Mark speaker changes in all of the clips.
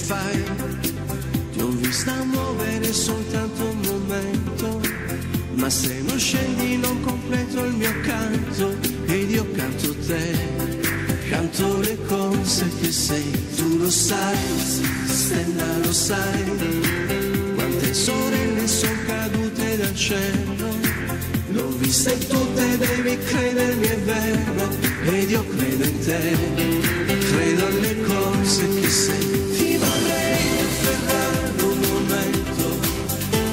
Speaker 1: fai? Ti ho vista muovere soltanto un momento, ma se non scendi non completo il mio canto, ed io canto te, canto le cose che sei. Tu lo sai, stella, lo sai, quante sorelle sono cadute dal cielo. L'ho viste tutte, devi credermi, è vero, ed io credo in te, credo alle cose che sei. Ti vorrei afferrare un momento,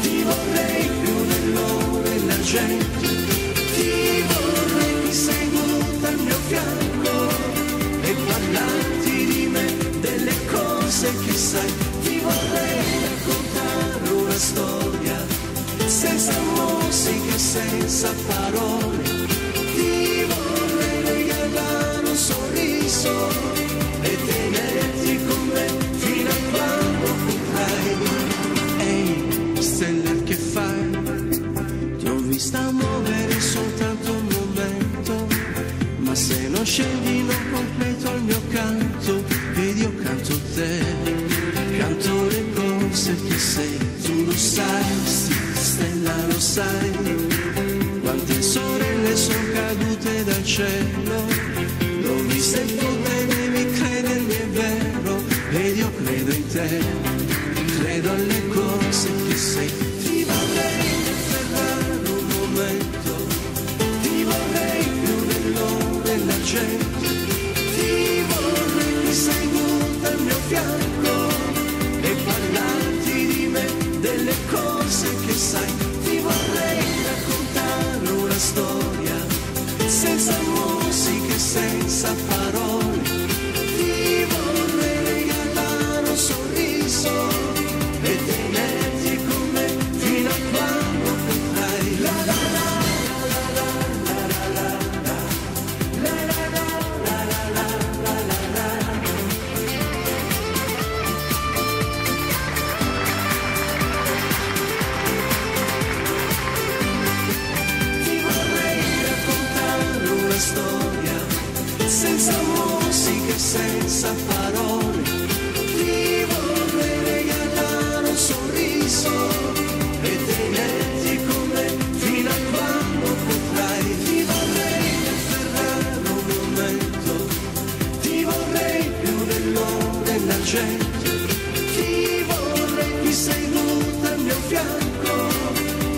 Speaker 1: ti vorrei più dell'oro e l'argento, ti vorrei qui seduta al mio fianco e parlarti di me, delle cose che sai. Ti vorrei raccontare una storia senza musica, senza parole. Ti vorrei regalare un sorriso e tenerti con me fino a quando potrai. Ehi, stella, che fai? Ti ho vista muovere soltanto un momento, ma se non scendi non completo il mio canto, ed io canto te, canto le cose che sei. Tu lo sai, sì, stella, lo sai, quante sorelle sono cadute dal cielo. L'ho viste tutte, devi credermi, è vero, ed io credo in te, credo alle cose che sei. Ti vorrei afferrare un momento, ti vorrei più dell'oro e l'argento, ti vorrei qui seduta al mio fianco e parlarti di me, delle cose che sai. Ti vorrei raccontare una storia senza musica e senza parole. Ti vorrei regalare un sorriso e tenerti con me fino a quando potrai. La la la la la la la la la la la la la. Storia senza musica e senza parole. Ti vorrei regalare un sorriso e tenerti con me fino a quando potrai. Ti vorrei afferrare un momento, ti vorrei più dell'oro e l'argento, ti vorrei qui seduta al mio fianco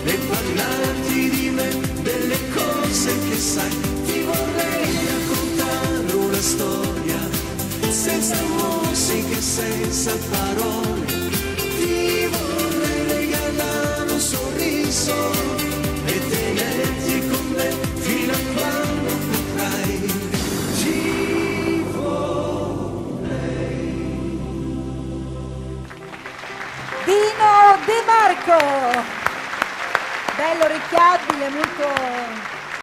Speaker 1: e parlarti di me, delle cose che sai. Ti vorrei raccontare una storia senza musica e senza parole. Ti vorrei regalare un sorriso e tenerti con me fino a quando potrai. Ti vorrei.
Speaker 2: Dino De Marco, bello, orecchiabile, molto